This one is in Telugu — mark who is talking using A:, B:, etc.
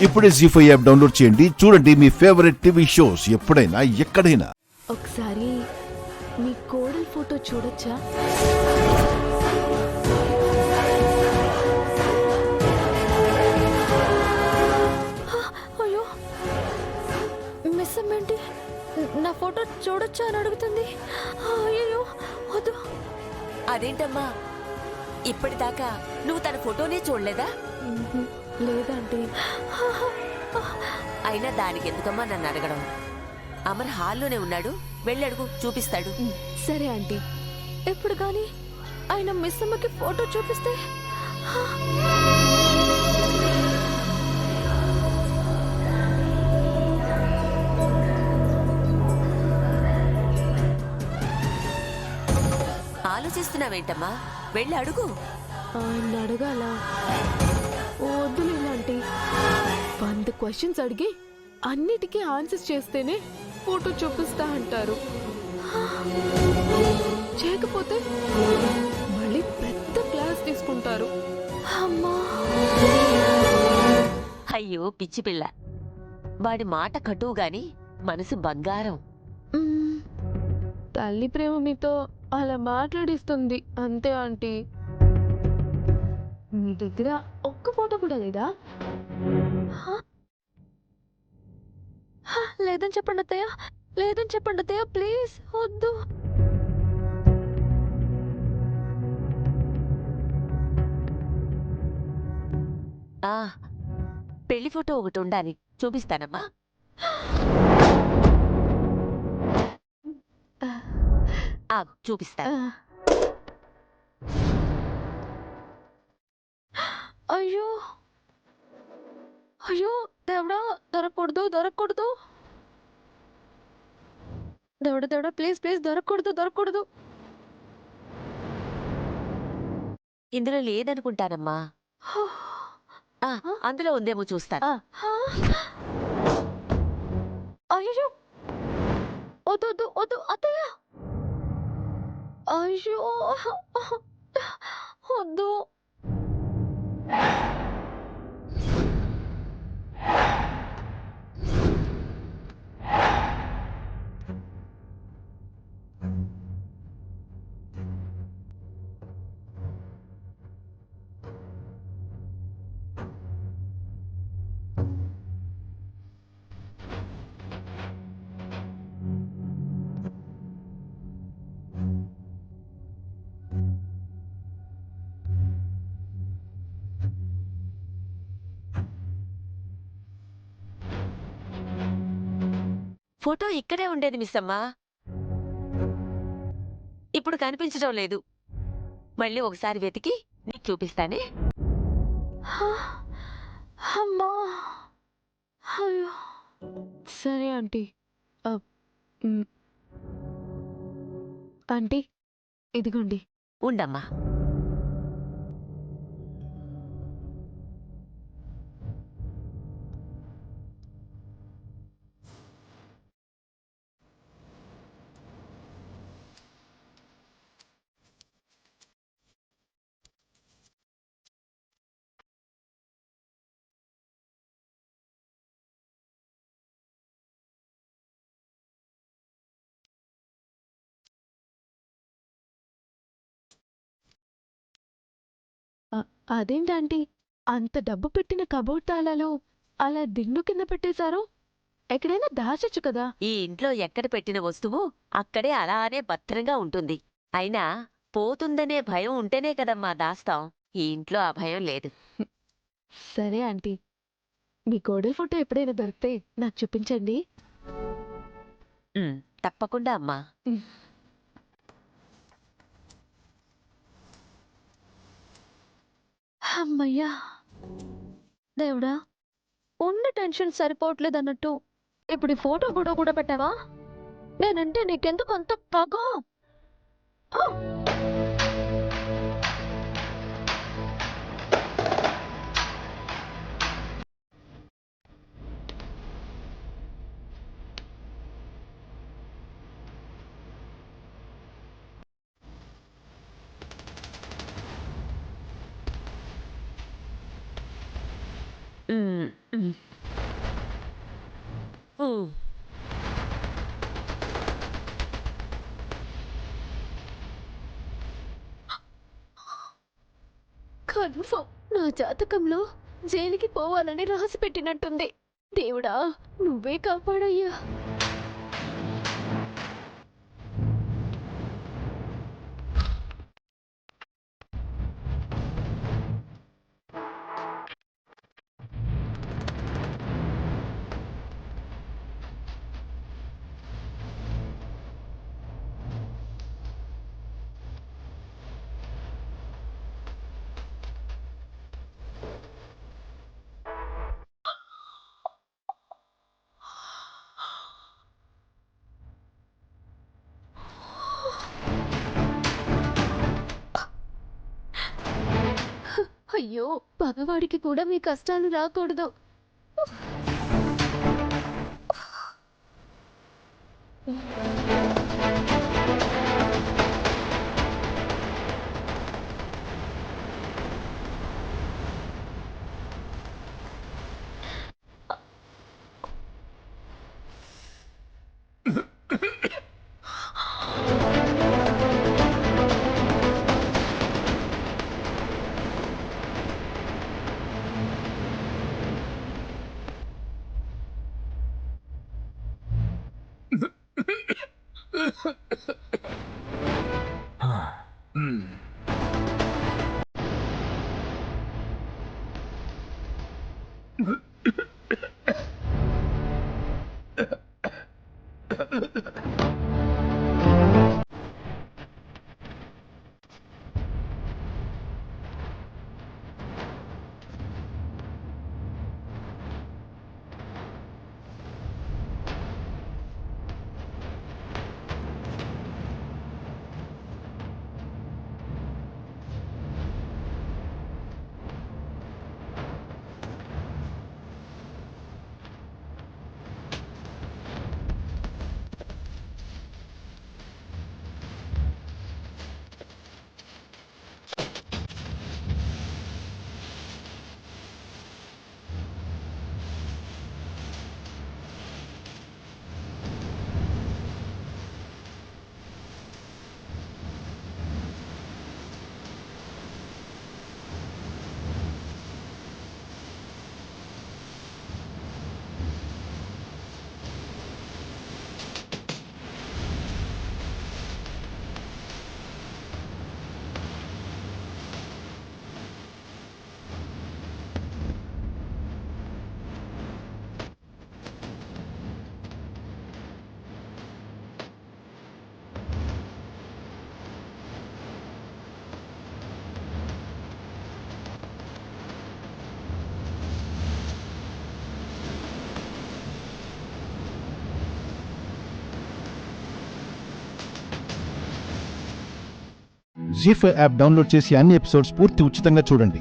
A: ఇప్పుడే జీ5 యాప్ డౌన్లోడ్ చేయండి. చూడండి మీ ఫేవరెట్ టీవీ షోస్ ఎప్పుడైనా ఎక్కడైనా.
B: ఒకసారి మీ కోడల్ ఫోటో చూడొచ్చా? అయ్యో, మిస్ అమ్మేంటి నా ఫోటో చూడొచ్చా అని అడుగుతుంది. అయ్యో వద్దు.
C: అదేంటమ్మా, ఇప్పటిదాకా నువ్వు తన ఫోటోనే చూడలేదా?
B: లేదంటే.
C: అయినా దానికి ఎందుకమ్మా నన్ను అడగడం? అమర్ హాల్లోనే ఉన్నాడు, వెళ్ళడుగు, చూపిస్తాడు.
B: సరే ఆంటీ, ఎప్పుడు కానీ ఆయన మిస్ అమ్మకి ఫోటో చూపిస్తే
C: ఆలోచిస్తున్నావేంటమ్మా? వెళ్ళి అడుగు.
B: ఆయన అడగాల? వద్దులే ఆంటీ, 100 క్వశ్చన్స్ అడిగి అన్నిటికీ ఆన్సర్స్ చేస్తేనే ఫోటో చూపిస్తా అంటారు. చేయకపోతే మళ్ళీ పెద్ద క్లాస్ తీసుకుంటారు. అమ్మా,
C: అయ్యో పిచ్చి పిల్ల, వాడి మాట కటువు గాని మనసు బంగారం.
B: తల్లి ప్రేమ మీతో అలా మాట్లాడిస్తుంది అంతే ఆంటీ. మీ దగ్గర ఒక్క ఫోటో కూడా లేదా? లేదని చెప్పండి అత్తయ్య, లేదని చెప్పండి అత్తయ్య, ప్లీజ్ వద్దు.
C: ఆ పెళ్లి ఫోటో ఒకటి ఉండాలి, చూపిస్తానమ్మా. చూపిస్తా.
B: అయ్యో అయ్యో దేవుడా, దొరకకూడదు దొరకకూడదు, దేవుడా దేవుడా, ప్లీజ్ ప్లీజ్, దొరకకూడదు దొరకకూడదు.
C: ఇందులో లేదనుకుంటానమ్మా. అందులో ఉందేమో చూస్తాను.
B: అయ్యో వద్దు వద్దు వద్దు అత్తయ్య, అయ్యో వద్దు.
C: ఫోటో ఇక్కడే ఉండేది మిస్ అమ్మా, ఇప్పుడు కనిపించడం లేదు. మళ్ళీ ఒకసారి వెతికి నీకు చూపిస్తానే.
B: అమ్మా, అయ్యో సరే ఆంటీ. ఆంటీ ఇదిగోండి.
C: ఉండమ్మా.
B: అదేంటంటీ, అంత డబ్బు పెట్టిన కబోర్డ్ తాళాలు అలా దిండు కింద పెట్టేశారు? ఎక్కడైనా దాచొచ్చు కదా.
C: ఈ ఇంట్లో ఎక్కడ పెట్టిన వస్తువు అక్కడే అలానే భద్రంగా ఉంటుంది. అయినా పోతుందనే భయం ఉంటేనే కదమ్మా దాస్తాం. ఈ ఇంట్లో ఆ భయం లేదు.
B: సరే ఆంటీ, మీ కోడలి ఫోటో ఎప్పుడైనా దొరికితే నాకు చూపించండి.
C: తప్పకుండా అమ్మా.
B: అమ్మయ్యా, దేవుడా, ఉన్న టెన్షన్ సరిపోవట్లేదు అన్నట్టు ఇప్పుడు ఈ ఫోటో కూడా పెట్టావా? నేనంటే నీకెందుకు అంత పగ?
C: ఉమ్. ఉమ్.
B: కన్ఫర్మ్ నా జాతకంలో జైలుకి పోవాలని రాసి పెట్టినట్టుంది. దేవుడా, నువ్వే కాపాడయ్యా. అయ్యో, పగవాడికి కూడా మీ కష్టాలు రాకూడదు.
A: జీ5 యాప్ డౌన్లోడ్ చేసి అన్ని ఎపిసోడ్స్ పూర్తి ఉచితంగా చూడండి.